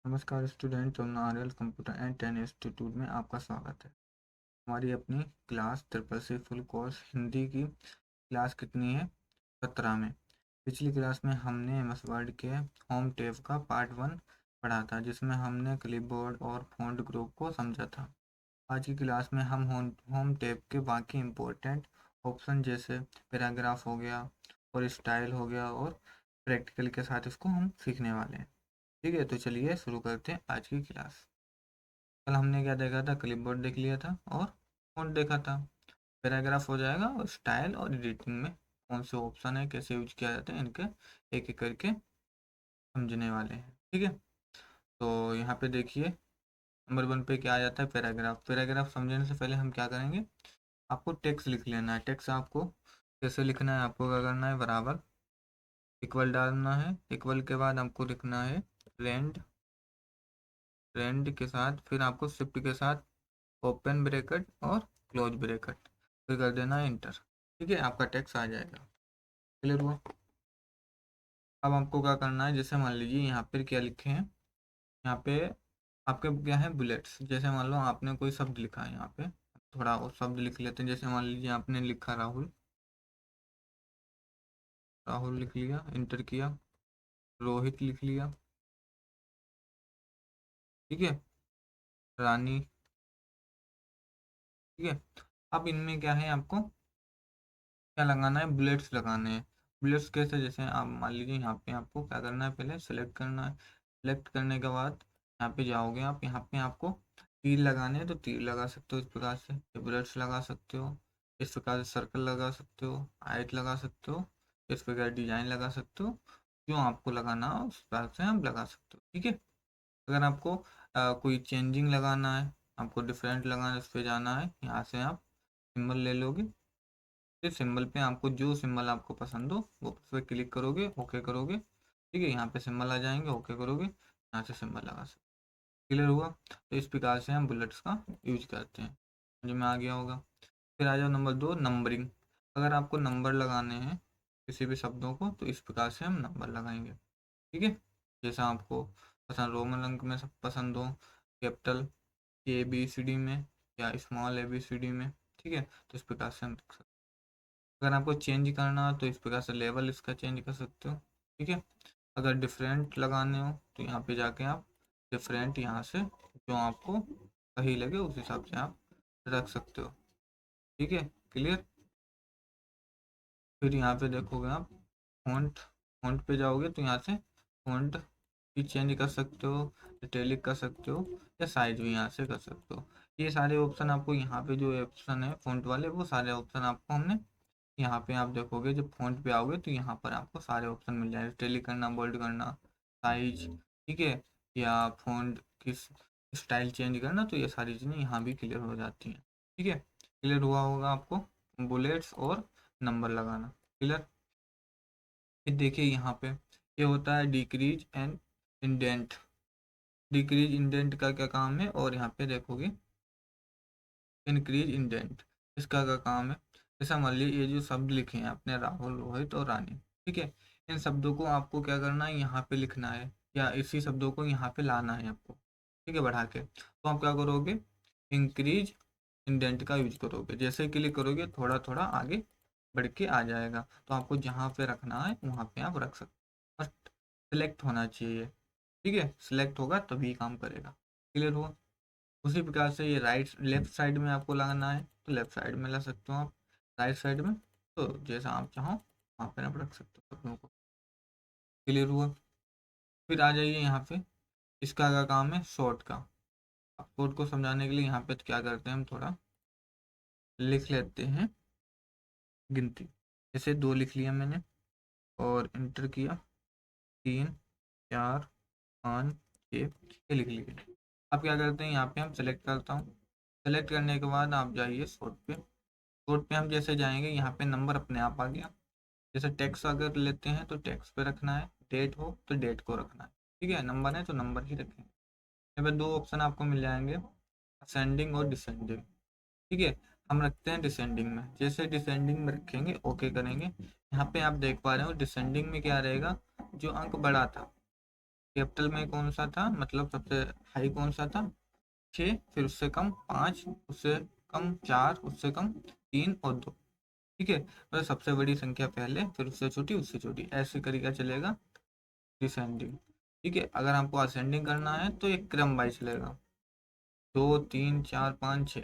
नमस्कार स्टूडेंट, तो नारियल कंप्यूटर एंड टेन इंस्टीट्यूट में आपका स्वागत है। हमारी अपनी class triple C full course Hindi की क्लास कितनी है? 17 में। पिछली क्लास में हमने एमएस वर्ड के होम टैब का पार्ट 1 पढ़ा था, जिसमें हमने क्लिपबोर्ड और फॉन्ट ग्रुप को समझा था। आज की क्लास में हम होम टैब के बाकी इम्पोर्टेंट ऑप्शन जैसे पैराग्राफ हो गया और स्टाइल हो गया और प्रैक्टिकल के साथ इसको हम सीखने वाले हैं। ठीक है, तो चलिए शुरू करते हैं आज की क्लास। कल हमने क्या देखा था? क्लिपबोर्ड देख लिया था और फ़ॉन्ट देखा था। पैराग्राफ हो जाएगा और स्टाइल और एडिटिंग में कौन से ऑप्शन है, कैसे यूज किया जाता है, इनके एक एक करके समझने वाले हैं। ठीक है, तो यहाँ पे देखिए नंबर 1 पे क्या आ जाता है? पैराग्राफ। पैराग्राफ समझने से पहले हम क्या करेंगे? आपको टेक्स्ट लिख लेना है। टेक्स्ट आपको कैसे लिखना है? आपको क्या करना है? बराबर इक्वल डालना है। इक्वल के बाद आपको लिखना है रेंड। रेंड के साथ फिर आपको शिफ्ट के साथ ओपन ब्रैकेट और क्लोज ब्रैकेट, फिर कर देना है इंटर। ठीक है, आपका टेक्स्ट आ जाएगा। क्लियर हुआ? अब आपको क्या करना है? जैसे मान लीजिए यहाँ पे क्या लिखे हैं, यहाँ पे आपके क्या है? बुलेट्स। जैसे मान लो आपने कोई शब्द लिखा है, यहाँ पे थोड़ा और शब्द लिख लेते हैं। जैसे मान लीजिए आपने लिखा राहुल। राहुल लिख लिया, इंटर किया। रोहित लिख लिया। ठीक है, रानी। ठीक है, अब इनमें क्या है? आपको क्या लगाना है? बुलेट्स लगाने हैं। बुलेट्स कैसे? जैसे आप मान लीजिए यहाँ पे आपको क्या करना है? पहले सेलेक्ट करना है। सेलेक्ट करने के बाद यहाँ पे जाओगे आप। यहाँ पे आपको तीर लगाने हैं, तो तीर लगा सकते हो इस प्रकार से। बुलेट्स लगा सकते हो इस प्रकार से। सर्कल लगा सकते हो, आयत लगा सकते हो, इस प्रकार डिजाइन लगा सकते हो। जो आपको लगाना हो उस प्रकार से आप लगा सकते हो। ठीक है, अगर आपको कोई चेंजिंग लगाना है, आपको डिफरेंट लगाना है, उस पर जाना है। यहाँ से आप सिंबल ले लोगे। इस सिंबल पे आपको जो सिंबल आपको पसंद हो वो उस पर क्लिक करोगे, ओके करोगे। ठीक है, यहाँ पे सिंबल आ जाएंगे, ओके करोगे, यहाँ से सिंबल लगा सकते। क्लियर हुआ? तो इस प्रकार से हम बुलेट्स का यूज करते हैं। समझ में आ गया होगा। फिर आ जाओ नंबर 2, नंबरिंग। अगर आपको नंबर लगाने हैं किसी भी शब्दों को, तो इस प्रकार से हम नंबर लगाएंगे। ठीक है, जैसा आपको पसंद, रोमन अंक में सब पसंद हो, कैपिटल ABCD में या स्मॉल ABCD में। ठीक है, तो इस प्रकार से हम रख सकते हैं। अगर आपको चेंज करना हो तो इस प्रकार से लेवल इसका चेंज कर सकते हो। ठीक है, अगर डिफरेंट लगाने हो तो यहाँ पे जाके आप डिफरेंट यहाँ से जो आपको सही लगे उस हिसाब से आप रख सकते हो। ठीक है, क्लियर? फिर यहाँ पे देखोगे आप फॉन्ट। फॉन्ट पे जाओगे तो यहाँ से फॉन्ट भी चेंज कर सकते हो, इटैलिक कर सकते हो, या साइज भी यहाँ से कर सकते हो। ये सारे ऑप्शन आपको यहाँ पे जो ऑप्शन है फॉन्ट वाले, वो सारे ऑप्शन आपको हमने यहाँ पे आप देखोगे जब फ़ॉन्ट पे आओगे तो यहाँ पर आपको सारे ऑप्शन मिल जाएंगे। टैली करना, बोल्ड करना, साइज। ठीक है, या फ़ॉन्ट किस स्टाइल चेंज करना, तो ये सारी चीज़ें यहाँ भी क्लियर हो जाती हैं। ठीक है, क्लियर हुआ होगा आपको बुलेट्स और नंबर लगाना। क्लियर? फिर देखिए यहाँ पे ये होता है decrease and indent. Decrease indent का क्या काम है? और यहाँ पे देखोगे इंक्रीज इंडेंट, इसका क्या काम है? जैसा मान लीजिए ये जो शब्द लिखे हैं आपने, राहुल, रोहित और रानी। ठीक है, इन शब्दों को आपको क्या करना है? यहाँ पे लिखना है, या इसी शब्दों को यहाँ पे लाना है आपको। ठीक है, बढ़ा के तो आप क्या करोगे? इंक्रीज इंडेंट का यूज करोगे। जैसे क्लिक करोगे थोड़ा थोड़ा आगे बढ़ के आ जाएगा, तो आपको जहाँ पे रखना है वहाँ पे आप रख सकते हो। बस सिलेक्ट होना चाहिए। ठीक है, सिलेक्ट होगा तभी काम करेगा। क्लियर हुआ? उसी प्रकार से ये राइट लेफ्ट साइड में आपको लगाना है तो लेफ्ट साइड में ला सकते हो आप। राइट साइड में तो जैसा आप चाहो वहाँ पर आप रख सकते हो अपनों को। क्लियर हुआ? फिर आ जाइए यहाँ पे, इसका क्या काम है? शॉर्ट का। अब शॉर्ट को समझाने के लिए यहाँ पे तो क्या करते हैं, हम थोड़ा लिख लेते हैं गिनती। जैसे 2 लिख लिया मैंने और इंटर किया, 3, 4, 5, 6 ये लिख लिए। अब क्या करते हैं? यहाँ पे हम सेलेक्ट करता हूँ। सेलेक्ट करने के बाद आप जाइए शॉर्ट पे। कोड पे हम जैसे जाएंगे यहाँ पे नंबर अपने आप आ गया। जैसे टेक्स्ट अगर लेते हैं तो टेक्स्ट पे रखना है, डेट हो तो डेट को रखना है। ठीक है, नंबर है तो नंबर ही रखेंगे। यहाँ पे 2 ऑप्शन आपको मिल जाएंगे, असेंडिंग और डिसेंडिंग। ठीक है, हम रखते हैं डिसेंडिंग में। जैसे डिसेंडिंग में रखेंगे, ओके करेंगे। यहाँ पे आप देख पा रहे हो डिसेंडिंग में क्या रहेगा? जो अंक बड़ा था कैपिटल में कौन सा था, मतलब सबसे हाई कौन सा था, 6, फिर उससे कम 5, उससे कम 4, उससे कम 3 और 2। ठीक है, मतलब सबसे बड़ी संख्या पहले, फिर उससे छोटी, ऐसे तरीका चलेगा डिसेंडिंग। ठीक है, अगर हमको असेंडिंग करना है तो एक क्रम वाइज चलेगा, 2, 3, 4, 5, 6।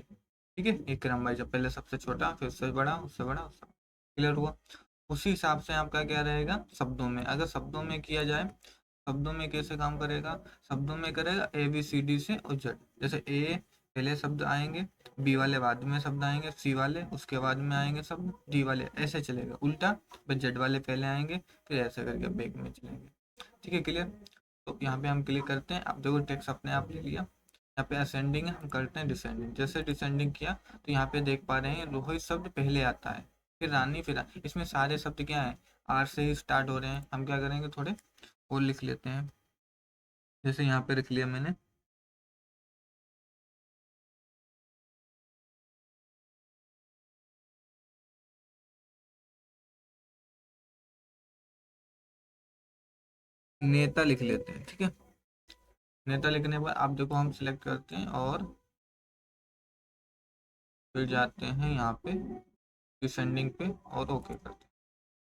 ठीक है, एक क्रम वाइज, पहले सबसे छोटा, फिर उससे बड़ा, उससे बड़ा, उससे। क्लियर हुआ। उसी हिसाब से आपका क्या रहेगा शब्दों में, अगर शब्दों में किया जाए, शब्दों में कैसे काम करेगा, शब्दों में करेगा ए बी सी डी से और जेड। जैसे ए पहले शब्द आएंगे, बी वाले बाद में शब्द आएंगे, सी वाले उसके बाद में आएंगे शब्द, डी वाले, ऐसे चलेगा उल्टा, फिर जेड वाले पहले आएंगे, फिर ऐसे करके बैक में चलेंगे। ठीक है, क्लियर। तो यहाँ पे हम क्लिक करते हैं, अब देखो टेक्स्ट अपने आप ले लिया। यहाँ पे असेंडिंग है, हम करते हैं डिसेंडिंग। जैसे डिसेंडिंग किया तो यहाँ पे देख पा रहे हैं रोहित शब्द पहले आता है, फिर रानी, फिर इसमें सारे शब्द क्या है, आर से ही स्टार्ट हो रहे हैं। हम क्या करेंगे, थोड़े और लिख लेते हैं। जैसे यहाँ पे लिख लिया मैंने, नेता लिख लेते हैं। ठीक है, नेता लिखने के बाद आप देखो हम सिलेक्ट करते हैं और फिर जाते हैं यहाँ पे डिसेंडिंग पे और ओके करते हैं।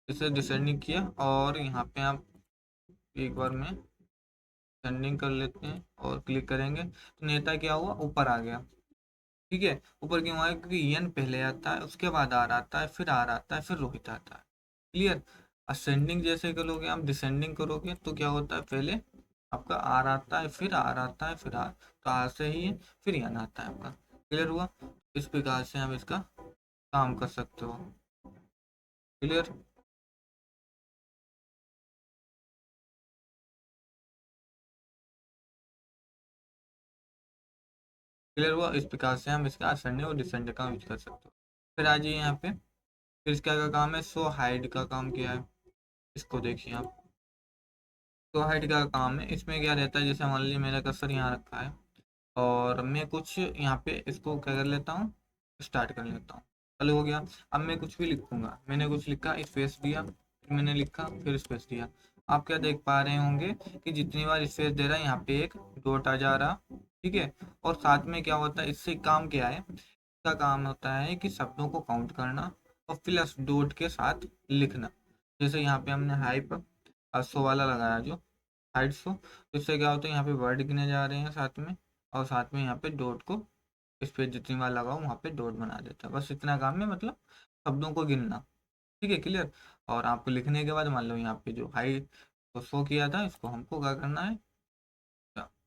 जैसे डिसेंडिंग किया और यहाँ पे आप एक बार में सेंडिंग कर लेते हैं और क्लिक करेंगे तो नेता क्या हुआ, ऊपर आ गया। ठीक है, ऊपर क्यों आया, क्योंकि यन पहले आता है, उसके बाद आर आता है, फिर आर आता है, फिर रोहित आता है। क्लियर। असेंडिंग जैसे करोगे आप, डिसेंडिंग करोगे तो क्या होता है, पहले आपका आर आता है, फिर आर आता है, फिर आर, तो आर से ही है, फिर यन आता है आपका। क्लियर हुआ। इस प्रकार से हम इसका काम कर सकते हो। क्लियर। क्लियर हुआ। इस प्रकार से हम इसका असेंडिंग और डिसेंडिंग का यूज कर सकते हो। फिर आ जाइए यहाँ पे, फिर इसका क्या काम है, सो हाइड का काम किया है। इसको देखिए आप, तो हाइट का काम है, इसमें क्या रहता है, जैसे मान लीजिए मेरा कर्सर यहाँ रखा है और मैं कुछ यहाँ पे इसको क्या कर लेता हूँ, स्टार्ट कर लेता हूँ। चलो हो गया। अब मैं कुछ भी लिखूंगा, मैंने कुछ लिखा, स्पेस दिया, फिर मैंने लिखा, फिर स्पेस दिया। आप क्या देख पा रहे होंगे कि जितनी बार स्पेस दे रहा है यहाँ पे एक डॉट आ जा रहा। ठीक है, और साथ में क्या होता है, इससे काम क्या है, इसका काम होता है कि शब्दों को काउंट करना और प्लस डॉट के साथ लिखना। जैसे यहाँ पे हमने हाइप 100 वाला लगाया जो हाइट 100, तो इससे क्या होता है, यहाँ पे वर्ड गिने जा रहे हैं साथ में, और साथ में यहाँ पे डॉट को, इस पे जितनी बार लगाओ वहाँ पे डॉट बना देता है। बस इतना काम है, मतलब शब्दों को गिनना। ठीक है, क्लियर। और आपको लिखने के बाद मान लो यहाँ पे जो हाइट को शो किया था, इसको हमको क्या करना है,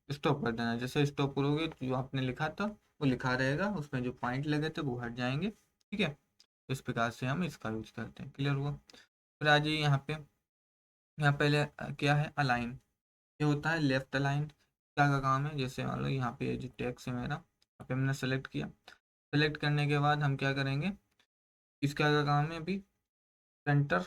स्टॉप कर देना है। जैसे स्टॉप करोगे तो जो आपने लिखा था वो लिखा रहेगा, उसमें जो पॉइंट लगे थे वो हट जाएंगे। ठीक है, इस प्रकार से हम इसका यूज करते हैं। क्लियर हुआ। फिर आ जाइए यहाँ पे, यहाँ पहले क्या है, अलाइन। ये होता है लेफ्ट अलाइन। क्या का काम है, जैसे मान लो यहाँ पे जो टेक्स्ट है मेरा, यहाँ पे हमने सेलेक्ट किया। सेलेक्ट करने के बाद हम क्या करेंगे, इसका का काम है अभी सेंटर।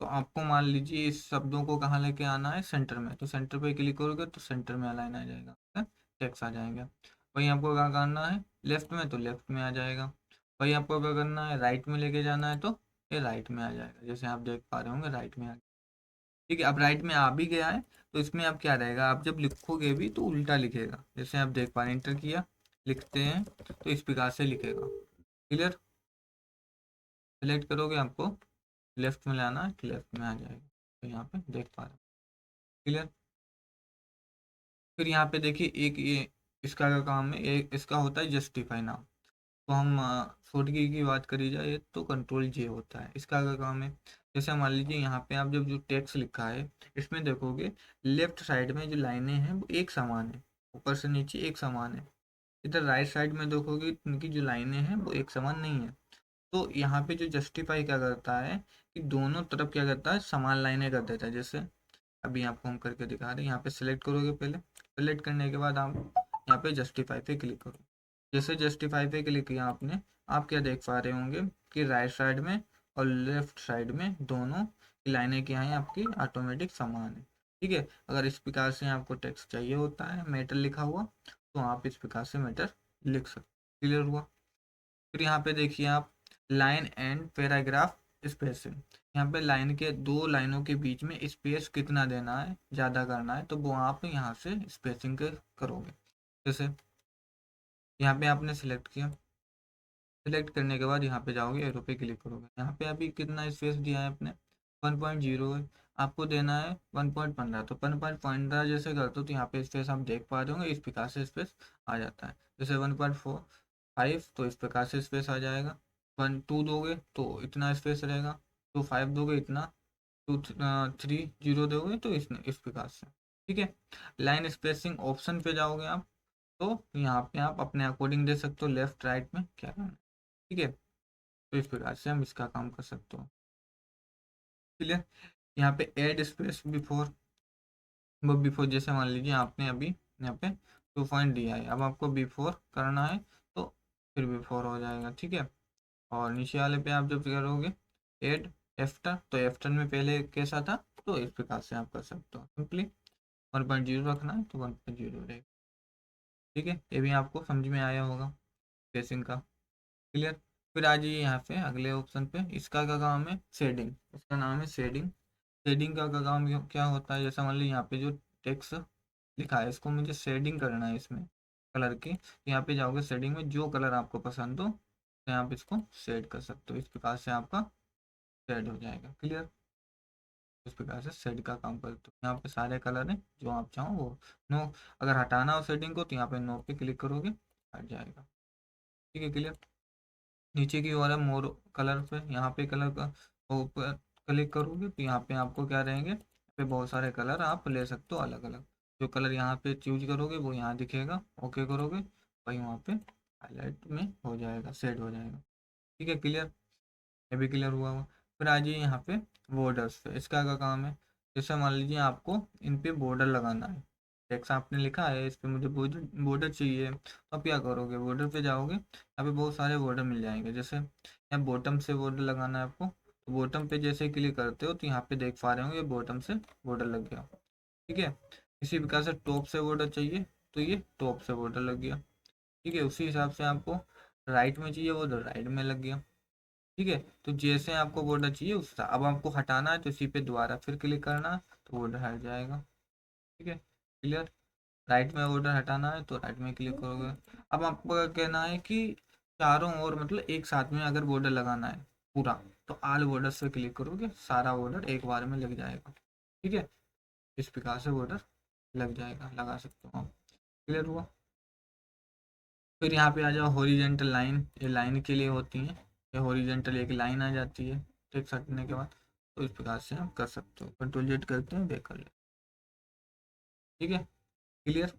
तो आपको मान लीजिए इस शब्दों को कहाँ लेके आना है, सेंटर में, तो सेंटर पे क्लिक करोगे तो सेंटर में अलाइन आ जाएगा, टेक्स्ट आ जाएगा। वहीं आपको क्या करना है, लेफ्ट में, तो लेफ्ट में आ जाएगा। वहीं आपको क्या करना है, राइट में लेके जाना है, तो ये राइट में आ जाएगा। जैसे आप देख पा रहे होंगे राइट में आ, ठीक है, अब राइट में आ भी गया है। तो इसमें अब क्या रहेगा, आप जब लिखोगे भी तो उल्टा लिखेगा। जैसे आप देख पा रहे हैं, इंटर किया, लिखते हैं तो इस प्रकार से लिखेगा। क्लियर। सिलेक्ट करोगे, आपको लेफ्ट में लाना है तो लेफ्ट में आ जाएगा, तो यहाँ पे देख पा रहे हैं। क्लियर। फिर यहाँ पे देखिए एक ये इसका क्या काम है, एक इसका होता है जस्टिफाई नाउ। तो हम शॉर्ट की बात करी जाए तो कंट्रोल जे होता है, इसका क्या काम है। जैसे मान लीजिए यहाँ पे आप जब जो टेक्स्ट लिखा है, इसमें देखोगे लेफ्ट साइड में जो लाइनें हैं वो एक समान है, ऊपर से नीचे एक समान है। इधर राइट साइड में देखोगे उनकी जो लाइनें हैं वो एक समान नहीं है। तो यहाँ पे जो जस्टिफाई क्या करता है कि दोनों तरफ क्या करता है, समान लाइनें कर देता है। जैसे अभी आपको हम करके दिखा रहे हैं, यहाँ पे सिलेक्ट करोगे, पहले सिलेक्ट करने के बाद आप यहाँ पे जस्टिफाई पे क्लिक करो। जैसे जस्टिफाई पे क्लिक किया आपने, आप क्या देख पा रहे होंगे कि राइट साइड में और लेफ्ट साइड में दोनों की लाइनें क्या हैं, आपकी ऑटोमेटिक समान है। ठीक है, अगर इस प्रकार से आपको टेक्स्ट चाहिए होता है मैटर लिखा हुआ, तो आप इस प्रकार से मैटर लिख सकते। क्लियर हुआ। फिर यहाँ पे देखिए आप, लाइन एंड पैराग्राफ स्पेसिंग। यहाँ पे लाइन के 2 लाइनों के बीच में स्पेस कितना देना है, ज़्यादा करना है, तो वो आप यहाँ से स्पेसिंग करोगे। जैसे यहाँ पे आपने सिलेक्ट किया, सिलेक्ट करने के बाद यहाँ पे जाओगे, एरो पे क्लिक करोगे। यहाँ पे अभी कितना स्पेस दिया है आपने, 1.0 है, आपको देना है 1.15, तो 1.15 जैसे करते हो तो यहाँ पे स्पेस आप देख पा रहे होंगे, इस प्रकार से स्पेस आ जाता है। जैसे 1.45 तो इस प्रकार से स्पेस आ जाएगा। 1.2 दोगे तो इतना स्पेस रहेगा, 2.5 दोगे इतना, 2.30 दोगे तो इस प्रकार से। ठीक है, लाइन स्पेसिंग ऑप्शन पे जाओगे आप, तो यहाँ पे आप अपने अकॉर्डिंग दे सकते हो लेफ्ट राइट में क्या करना है। ठीक है, तो इस प्रकार से हम इसका काम कर सकते हो। क्लियर। यहाँ पे एड स्पेस बिफोर, वो बिफोर जैसे मान लीजिए आपने अभी यहाँ पे 2 पॉइंट दिया है, अब आपको बिफोर करना है तो फिर बिफोर हो जाएगा। ठीक है, और नीचे वाले पे आप जब करोगे एड एफ्टर, तो एफ्टर में पहले कैसा था, तो इस प्रकार से आप कर सकते हो। सिंपली 1.0 रखना है तो 1.0 रहेगा। ठीक है, ये भी आपको समझ में आया होगा स्पेसिंग का। क्लियर। फिर आ जाइए यहाँ पे अगले ऑप्शन पे, इसका क्या काम है, शेडिंग, इसका नाम है शेडिंग। शेडिंग का काम क्या होता है, जैसा मान लीजिए यहाँ पे जो टेक्स्ट लिखा है इसको मुझे शेडिंग करना है इसमें कलर की, तो यहाँ पे जाओगे शेडिंग में, जो कलर आपको पसंद हो तो यहाँ पे इसको शेड कर सकते हो, इस प्रकार से आपका शेड हो जाएगा। क्लियर। इस प्रकार से शेड का काम करते हो, यहाँ पे सारे कलर हैं जो आप चाहो वो। नो, अगर हटाना हो शेडिंग को तो यहाँ पे नो पे क्लिक करोगे, हट जाएगा। ठीक है, क्लियर। नीचे की ओर है मोर कलर पे, यहाँ पे कलर का ऊपर क्लिक करोगे तो यहाँ पे आपको क्या रहेंगे, यहाँ पे बहुत सारे कलर आप ले सकते हो अलग अलग। जो कलर यहाँ पे चूज करोगे वो यहाँ दिखेगा, ओके करोगे वही वहाँ पे हाईलाइट में हो जाएगा, सेट हो जाएगा। ठीक है, क्लियर। ये भी क्लियर हुआ हुआ। फिर आ जाइए यहाँ पे बॉर्डर्स पे, इसका क्या काम है, जैसे मान लीजिए आपको इन पे बॉर्डर लगाना है, टेक्स्ट आपने लिखा है इस पे मुझे बॉर्डर बॉर्डर चाहिए, तो आप क्या करोगे, बॉर्डर पे जाओगे, यहाँ पे बहुत सारे बॉर्डर मिल जाएंगे। जैसे यहाँ बॉटम से बॉर्डर लगाना है आपको, तो बॉटम पे जैसे क्लिक करते हो तो यहाँ पे देख पा रहे होंगे बॉटम से बॉर्डर लग गया। ठीक है, इसी प्रकार से टॉप से बॉर्डर चाहिए तो ये टॉप से बॉर्डर लग गया। ठीक है, उसी हिसाब से आपको राइट में चाहिए वो तो राइट में लग गया। ठीक है, तो जैसे आपको बॉर्डर चाहिए उस, अब आपको हटाना है तो इसी पे दोबारा फिर क्लिक करना तो बॉर्डर हट जाएगा। ठीक है, क्लियर। राइट में बॉर्डर हटाना है तो राइट में क्लिक करोगे। अब आपको क्या कहना है कि चारों ओर मतलब एक साथ में अगर बॉर्डर लगाना है पूरा, तो ऑल बॉर्डर से क्लिक करोगे, सारा बॉर्डर एक बार में लग जाएगा। ठीक है, इस प्रकार से बॉर्डर लग जाएगा, लगा सकते हो आप। क्लियर हुआ। फिर यहाँ पे आ जाओ हॉरिजेंटल लाइन, ये लाइन के लिए होती है, ये हॉरिजेंटल एक लाइन आ जाती है टेक्स्ट हटने के बाद, तो इस प्रकार से हम कर सकते हो। कंट्रोल जेड करते हैं, देख कर ले। ठीक है, क्लियर।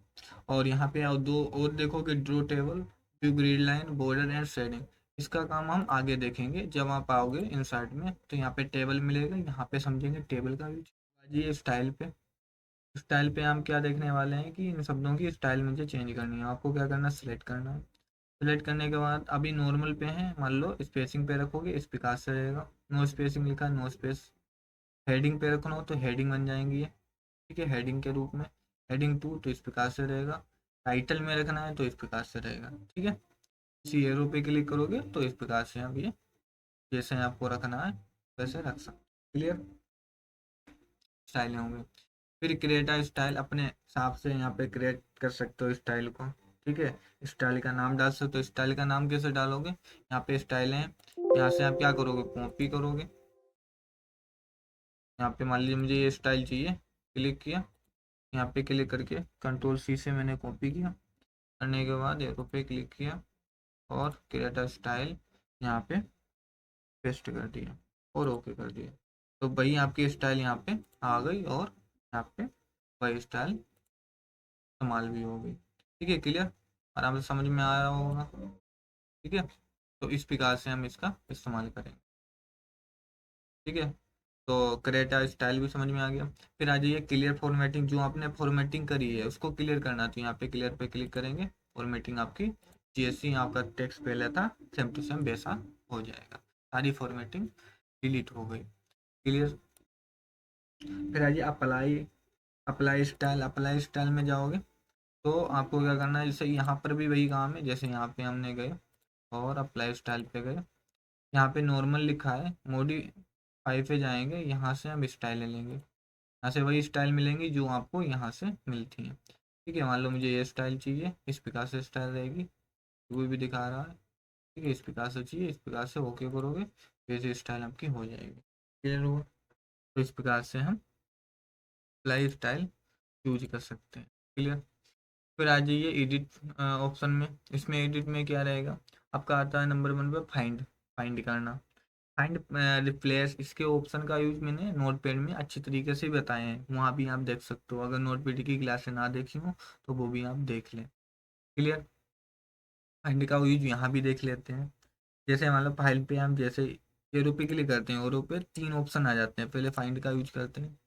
और यहाँ पे आओ दो और देखोगे, draw table, view grid line, border and shading. इसका काम हम आगे देखेंगे जब आप आओगे इंसर्ट में, तो यहाँ पे टेबल मिलेगा, यहाँ पे समझेंगे टेबल का यूज। ये स्टाइल पे, स्टाइल पे हम क्या देखने वाले हैं कि इन शब्दों की स्टाइल मुझे चेंज करनी है, आपको क्या करना है, सिलेक्ट करना है। सेलेक्ट करने के बाद अभी नॉर्मल पे है, मान लो स्पेसिंग पे रखोगे इस प्रकार से रहेगा, नो स्पेसिंग लिखा है नो स्पेस। हेडिंग पे रखना हो तो हेडिंग बन जाएंगी ये। ठीक है, हेडिंग के रूप में, हेडिंग टू तो इस प्रकार से रहेगा। टाइटल में रखना है तो इस प्रकार से रहेगा। ठीक है, इसी एरो पे क्लिक करोगे तो इस प्रकार से आप ये जैसे आपको रखना है वैसे रख सकते। क्लियर, स्टाइल होंगे। फिर क्रिएट आ स्टाइल, अपने हिसाब से यहाँ पे क्रिएट कर सकते हो स्टाइल को। ठीक है, स्टाइल का नाम डाल सकते हो, स्टाइल का नाम कैसे डालोगे, यहाँ पे स्टाइल है, यहाँ से आप क्या करोगे, कॉपी करोगे। यहाँ पे मान लीजिए मुझे ये स्टाइल चाहिए, क्लिक किया, यहाँ पे क्लिक करके कंट्रोल सी से मैंने कॉपी किया, करने के बाद एरो पे क्लिक किया और क्रिएट अ स्टाइल यहाँ पे पेस्ट कर दिया और ओके कर दिया, तो वही आपकी स्टाइल यहाँ पे आ गई और यहाँ पे वही स्टाइल इस्तेमाल भी हो गई। ठीक है, क्लियर, आराम से समझ में आ रहा होगा। ठीक है, तो इस प्रकार से हम इसका इस्तेमाल करेंगे। ठीक है, तो क्रेटा स्टाइल भी समझ में आ गया। फिर आ जाइए क्लियर फॉर्मेटिंग, जो आपने फॉर्मेटिंग करी है उसको क्लियर करना, तो यहाँ पे क्लियर पे क्लिक करेंगे, फॉर्मेटिंग आपकी जैसी आपका टेक्स्ट पहले था सेम टू सेम वैसा हो जाएगा, सारी फॉर्मेटिंग डिलीट हो गई। क्लियर। फिर आ जाइए apply, apply style, apply style में जाओगे तो आपको क्या करना है, जैसे यहाँ पर भी वही काम है, जैसे यहाँ पे हमने गए और अप्लाई स्टाइल पे गए, यहाँ पे नॉर्मल लिखा है, मोडी फाइव पे जाएंगे, यहाँ से हम स्टाइल ले लेंगे, यहाँ से वही स्टाइल मिलेंगी जो आपको यहाँ से मिलती हैं। ठीक है, मान लो मुझे ये स्टाइल चाहिए, इस प्रकार से स्टाइल रहेगी, वो भी दिखा रहा है। ठीक है, इस प्रकार से चाहिए, इस प्रकार से ओके करोगे, फिर ये स्टाइल आपकी हो जाएगी। क्लियर हुआ? तो इस प्रकार से हम लाइफ स्टाइल यूज कर सकते हैं। क्लियर? फिर आ जाइए एडिट ऑप्शन में। इसमें एडिट में क्या रहेगा, आपका आता है नंबर 1 पे फाइंड, फाइंड करना, फाइंड रिप्लेस। इसके ऑप्शन का यूज मैंने नोटपैड में अच्छी तरीके से बताए हैं, वहाँ भी आप देख सकते हो। अगर नोटपैड की क्लासें ना देखी हो तो वो भी आप देख लें। क्लियर? फाइंड का यूज यहाँ भी देख लेते हैं। जैसे मान लो फाइल पे हम जैसे एरो पे क्लिक करते हैं, एरो पे 3 ऑप्शन आ जाते हैं, पहले फाइंड का यूज करते हैं।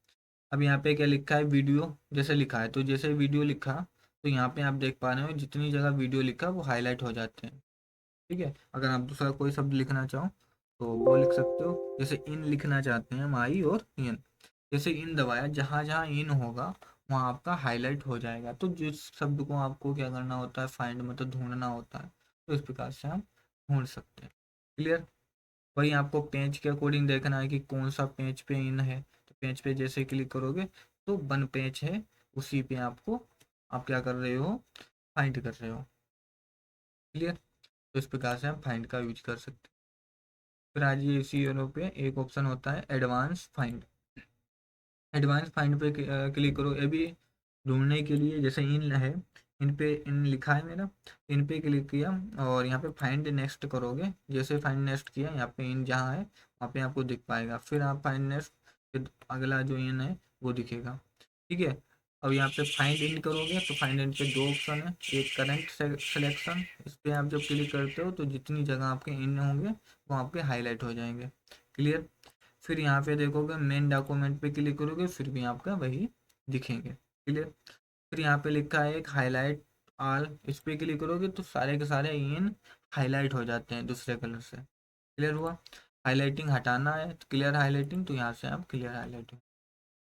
अब यहाँ पे क्या लिखा है, वीडियो जैसे लिखा है, तो जैसे वीडियो लिखा तो यहाँ पे आप देख पा रहे हो जितनी जगह वीडियो लिखा वो हाईलाइट हो जाते हैं। ठीक है, अगर आप दूसरा कोई शब्द लिखना चाहो तो वो लिख सकते हो। जैसे इन लिखना चाहते हैं हम, आई और इन, जैसे इन दबाया, जहाँ जहाँ इन होगा वहाँ आपका हाईलाइट हो जाएगा। तो जिस शब्द को आपको क्या करना होता है, फाइंड मतलब ढूंढना होता है, तो इस प्रकार से हम ढूंढ सकते हैं। क्लियर? वही आपको पेज के अकॉर्डिंग देखना है कि कौन सा पेज पे इन है, तो पेज पे जैसे क्लिक करोगे तो वन पेज है, उसी पे आपको आप क्या कर रहे हो, फाइंड कर रहे हो। क्लियर? तो इस प्रकार से हम फाइंड का यूज कर सकते हैं। फिर आज ये इसी यूरो पे एक ऑप्शन होता है एडवांस फाइंड। एडवांस फाइंड पे क्लिक करो। ये भी ढूंढने के लिए, जैसे इन है, इन पे इन लिखा है मेरा, इन पे क्लिक किया और यहाँ पे फाइंड नेक्स्ट करोगे, जैसे फाइंड नेक्स्ट किया यहाँ पे इन जहाँ है वहाँ पे आपको दिख पाएगा। फिर आप फाइंड नेक्स्ट, फिर अगला जो इन है वो दिखेगा। ठीक है, अब यहाँ पे फाइंड इन करोगे तो फाइंड इन पे 2 ऑप्शन है, एक करंट सिलेक्शन, इस पर आप जब क्लिक करते हो तो जितनी जगह आपके इन होंगे वो आपके हाईलाइट हो जाएंगे। क्लियर? फिर यहाँ पे देखोगे मेन डॉक्यूमेंट पे क्लिक करोगे, फिर भी आपका वही दिखेंगे। क्लियर? फिर यहाँ पे लिखा है एक हाईलाइट ऑल, इस पे क्लिक करोगे तो सारे के सारे इन हाईलाइट हो जाते हैं दूसरे कलर से। क्लियर हुआ? हाईलाइटिंग हटाना है तो क्लियर हाईलाइटिंग, तो यहाँ से आप क्लियर हाईलाइटिंग,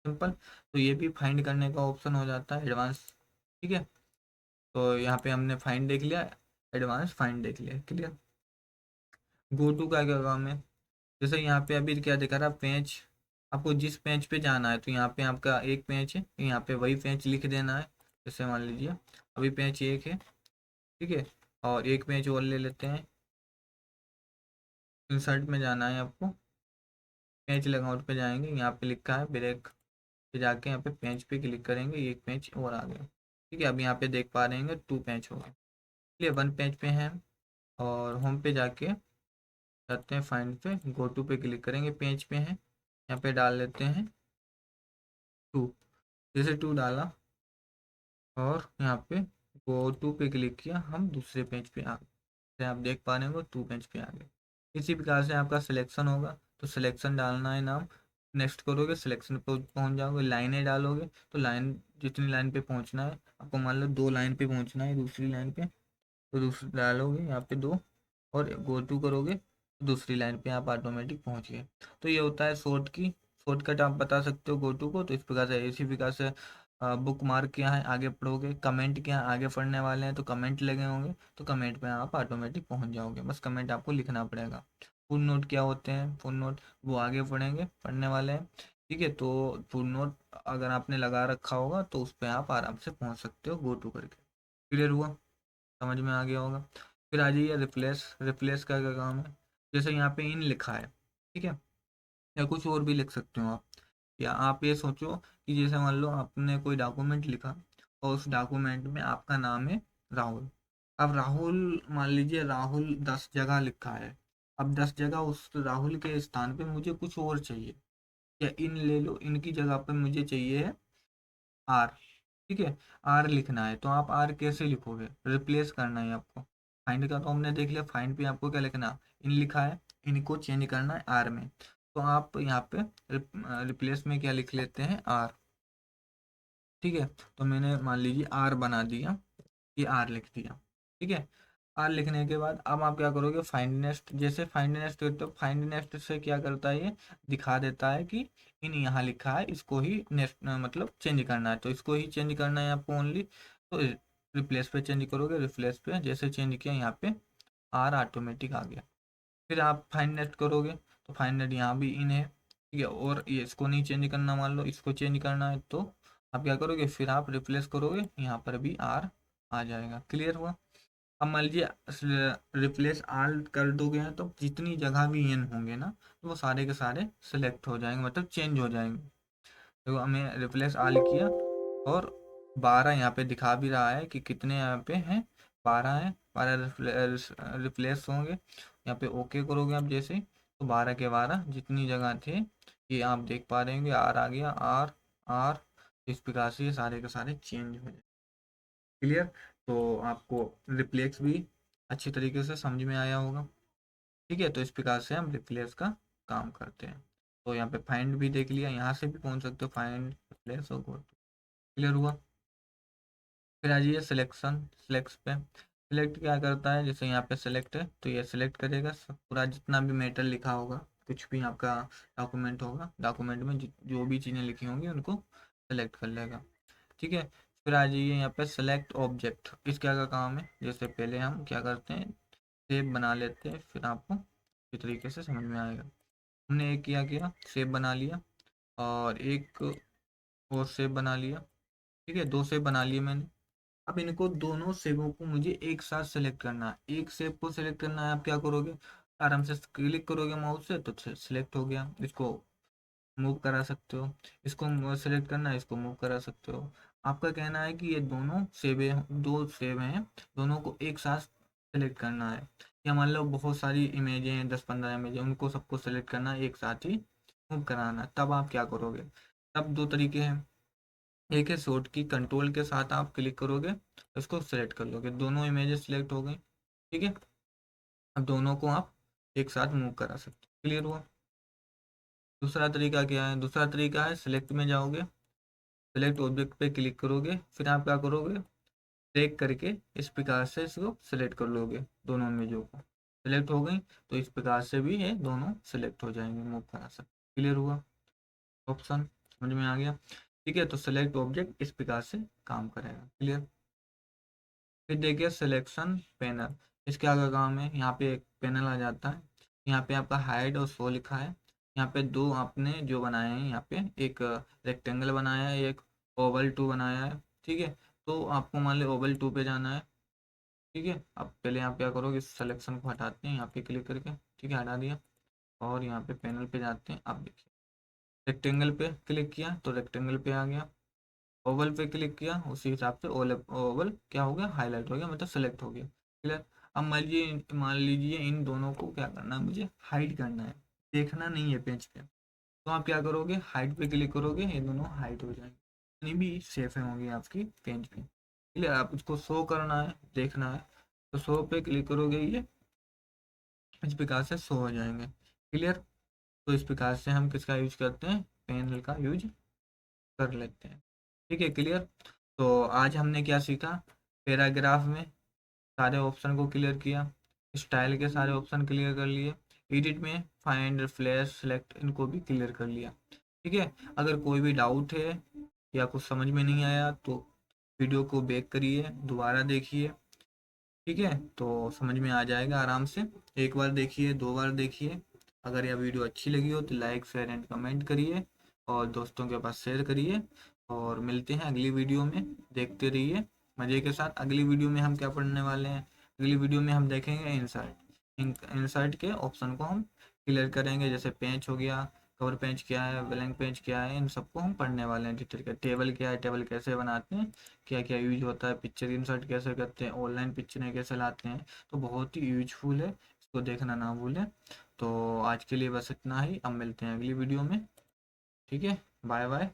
सिंपल। तो ये भी फाइंड करने का ऑप्शन हो जाता है एडवांस। ठीक है, तो यहाँ पे हमने फाइंड देख लिया, एडवांस फाइंड देख लिया। क्लियर? गो टू का क्या काम है, जैसे यहाँ पे अभी क्या दिखा रहा पेज, आपको जिस पेज पे जाना है, तो यहाँ पे आपका एक पेज है, यहाँ पे वही पेज लिख देना है। जैसे मान लीजिए अभी पेज एक है, ठीक है, और एक पेज और ले लेते हैं। इंसर्ट में जाना है आपको, पेज लेआउट पे जाएंगे, यहाँ पे लिखा है ब्रेक, पे जाके यहाँ पे पेज पे क्लिक करेंगे, एक पेज और आ गया। ठीक है, अब यहाँ पे देख पा रहे हैं 2 पेज हो गए। चलिए 1 पेज पे हैं, और होम पे जाके जाते हैं, फाइंड पे गो टू पे क्लिक करेंगे, पेज पे हैं, यहाँ पे डाल लेते हैं 2। जैसे 2 डाला और यहाँ पे गो टू पे क्लिक किया, हम दूसरे पेज पे आ गए। जैसे आप देख पा रहे हो 2 पेज पे आ गए। इसी प्रकार से आपका सिलेक्शन होगा, तो सिलेक्शन डालना है नाम, नेक्स्ट करोगे सिलेक्शन पे पहुंच जाओगे। लाइनें डालोगे तो लाइन, जितनी लाइन पे पहुंचना है आपको, मान लो 2 लाइन पे पहुंचना है दूसरी लाइन पे, तो दूसरी डालोगे यहाँ पे 2, और गो टू करोगे तो दूसरी लाइन पे आप ऑटोमेटिक पहुंच गए। तो ये होता है शॉर्टकट आप बता सकते हो गो टू को। तो इस प्रकार से, इसी प्रकार से बुक मार्क क्या है आगे पढ़ोगे, कमेंट क्या है आगे पढ़ने वाले हैं तो कमेंट लगे होंगे, तो कमेंट पे आप ऑटोमेटिक पहुंच जाओगे, बस कमेंट आपको लिखना पड़ेगा। फुल नोट क्या होते हैं, फुल नोट वो आगे पढ़ेंगे, पढ़ने वाले हैं। ठीक है, तो फुल नोट अगर आपने लगा रखा होगा तो उस पर आप आराम से पहुंच सकते हो गो टू करके। क्लियर हुआ? समझ में आ गया होगा। फिर आ जाइए रिप्लेस। रिप्लेस का क्या काम है, जैसे यहाँ पे इन लिखा है, ठीक है, या कुछ और भी लिख सकते हो आप। या आप ये सोचो कि जैसे मान लो आपने कोई डॉक्यूमेंट लिखा और उस डॉक्यूमेंट में आपका नाम है राहुल। अब राहुल, मान लीजिए राहुल 10 जगह लिखा है, अब 10 जगह उस राहुल के स्थान पे मुझे कुछ और चाहिए, या इन ले लो, इनकी जगह पे मुझे चाहिए है आर। ठीक है, आर लिखना है, तो आप आर कैसे लिखोगे, रिप्लेस करना है आपको। फाइंड का तो हमने देख लिया, फाइंड पे आपको क्या लिखना, इन लिखा है, इनको चेंज करना है आर में, तो आप यहाँ पे रिप्लेस में क्या लिख लेते हैं, आर। ठीक है, तो मैंने मान लीजिए आर बना दिया, ये आर लिख दिया। ठीक है, आर लिखने के बाद अब आप क्या करोगे, फाइंड नेक्स्ट, जैसे फाइंड नेक्स्ट करते हो, फाइंड नेक्स्ट से क्या करता है, ये दिखा देता है कि इन यहाँ लिखा है, इसको ही नेक्स्ट मतलब चेंज करना है, तो इसको ही चेंज करना है आपको ओनली। तो रिप्लेस पे चेंज करोगे, रिप्लेस पे जैसे चेंज किया यहाँ पे आर ऑटोमेटिक आ गया। फिर आप फाइंड नेक्स्ट करोगे तो फाइंड नेट यहाँ भी इन है, ठीक है। और ये इसको नहीं चेंज करना, मान लो इसको चेंज करना है तो आप क्या करोगे, फिर आप रिप्लेस करोगे, यहाँ पर भी आर आ जाएगा। क्लियर हुआ। अब मान लीजिए रिप्लेस आल कर दोगे हैं तो जितनी जगह भी एन होंगे ना, तो वो सारे के सारे सिलेक्ट हो जाएंगे, मतलब चेंज हो जाएंगे। देखो हमने रिप्लेस आल किया और 12 यहाँ पे दिखा भी रहा है कि कितने यहाँ पे हैं, 12 हैं। 12 रिप्लेस होंगे। यहाँ पे ओके करोगे आप जैसे, तो 12 के 12 जितनी जगह थे ये आप देख पा रहे होंगे, आर आ गया, आर आर। इस प्रकार से ये सारे के सारे चेंज हो जाए। क्लियर। तो आपको रिप्लेक्स भी अच्छी तरीके से समझ में आया होगा। ठीक है, तो इस प्रकार से हम रिप्लेस का काम करते हैं। तो यहाँ पे फाइंड भी देख लिया, यहाँ से भी पहुंच सकते हो, फाइंड रिप्लेस और गो। क्लियर हुआ। फिर आ जाइए सिलेक्शन, सिलेक्ट पे। सिलेक्ट क्या करता है, जैसे यहाँ पे सिलेक्ट है तो ये सिलेक्ट करेगा सब पूरा जितना भी मैटर लिखा होगा, कुछ भी आपका डॉक्यूमेंट होगा, डॉक्यूमेंट में जो भी चीज़ें लिखी होंगी उनको सेलेक्ट कर लेगा। ठीक है। फिर आ जाइए यहाँ पे सेलेक्ट ऑब्जेक्ट। इसका क्या काम है, जैसे पहले हम क्या करते हैं, शेप बना लेते हैं, फिर आपको इस तरीके से समझ में आएगा। हमने एक क्या किया, शेप बना लिया, और एक और शेप बना लिया। ठीक है, दो शेप बना लिए मैंने। अब इनको दोनों सेवों को मुझे एक साथ सेलेक्ट करना है। एक सेव को सेलेक्ट करना है, आप क्या करोगे, आराम से क्लिक करोगे माउस से तो सेलेक्ट हो गया। इसको मूव करा सकते हो, इसको सेलेक्ट करना है, इसको मूव करा सकते हो। आपका कहना है कि ये दोनों सेवे, दो सेव हैं, दोनों को एक साथ सेलेक्ट करना है। या मान लो बहुत सारी इमेजें हैं, 10-15 इमेजें, उनको सबको सेलेक्ट करना है, एक साथ ही मूव कराना है। तब आप क्या करोगे, तब दो तरीके हैं। एक है शॉर्ट की कंट्रोल के साथ आप क्लिक करोगे, इसको सेलेक्ट कर लोगे, दोनों इमेजेस सिलेक्ट हो गई। ठीक है। अब दोनों को आप एक साथ मूव करा सकते हो। क्लियर हुआ। दूसरा तरीका क्या है, दूसरा तरीका है सिलेक्ट में जाओगे, सिलेक्ट ऑब्जेक्ट पे क्लिक करोगे, फिर आप क्या करोगे, ड्रैग करके इस प्रकार से इसको सिलेक्ट कर लोगे, दोनों इमेजों को सिलेक्ट हो गई, तो इस प्रकार से भी ये दोनों सिलेक्ट हो जाएंगे, मूव करा सकते। क्लियर हुआ। ऑप्शन समझ में आ गया। ठीक है, तो सेलेक्ट ऑब्जेक्ट इस प्रकार से काम करेगा। क्लियर। फिर देखिए सिलेक्शन पैनल। इसका क्या काम है, यहाँ पे एक पैनल आ जाता है, यहाँ पे आपका हाइड और शो लिखा है। यहाँ पे दो आपने जो बनाए हैं, यहाँ पे एक रेक्टेंगल बनाया है, एक ओवल 2 बनाया है। ठीक है, तो आपको मान लो ओवल 2 पे जाना है। ठीक है, अब पहले यहाँ पे क्या करोगे, इस सिलेक्शन को हटाते हैं यहाँ पे क्लिक करके। ठीक है, हटा दिया। और यहाँ पे पैनल पे जाते हैं। अब देखिए रेक्टेंगल पे क्लिक किया तो रेक्टेंगल पे आ गया, ओवल पे क्लिक किया उसी हिसाब से ओवल क्या हो गया, हाईलाइट हो गया, मतलब सेलेक्ट हो गया। क्लियर। अब मान लीजिए इन दोनों को क्या करना है, मुझे हाइड करना है, देखना नहीं है पेज पे, तो आप क्या करोगे, हाइड पे क्लिक करोगे, ये दोनों हाइड हो जाएंगे, इतनी भी सेफ होंगी आपकी पेज पे। क्लियर। आप इसको शो करना है, देखना है, तो शो पे क्लिक करोगे, ये इस प्रकार से शो हो जाएंगे। क्लियर। तो इस प्रकार से हम किसका यूज करते हैं, पेन का यूज कर लेते हैं। ठीक है, क्लियर। तो आज हमने क्या सीखा, पैराग्राफ में सारे ऑप्शन को क्लियर किया, स्टाइल के सारे ऑप्शन क्लियर कर लिए, एडिट में फाइंड फ्लैश सेलेक्ट इनको भी क्लियर कर लिया। ठीक है। अगर कोई भी डाउट है या कुछ समझ में नहीं आया तो वीडियो को बैक करिए, दोबारा देखिए। ठीक है, तो समझ में आ जाएगा आराम से। एक बार देखिए, दो बार देखिए। अगर यह वीडियो अच्छी लगी हो तो लाइक शेयर एंड कमेंट करिए, और दोस्तों के पास शेयर करिए। और मिलते हैं अगली वीडियो में, देखते रहिए मज़े के साथ। अगली वीडियो में हम क्या पढ़ने वाले हैं, अगली वीडियो में हम देखेंगे इंसर्ट। इंसर्ट के ऑप्शन को हम क्लियर करेंगे, जैसे पेज हो गया, कवर पेज क्या है, ब्लैंक पेज क्या है, इन सबको हम पढ़ने वाले हैं डिटेल के। टेबल क्या है, टेबल कैसे बनाते हैं, क्या क्या यूज होता है, पिक्चर इंसर्ट कैसे करते हैं, ऑनलाइन पिक्चरें कैसे लाते हैं, तो बहुत ही यूजफुल है, इसको देखना ना भूलें। तो आज के लिए बस इतना ही, अब मिलते हैं अगली वीडियो में। ठीक है, बाय बाय।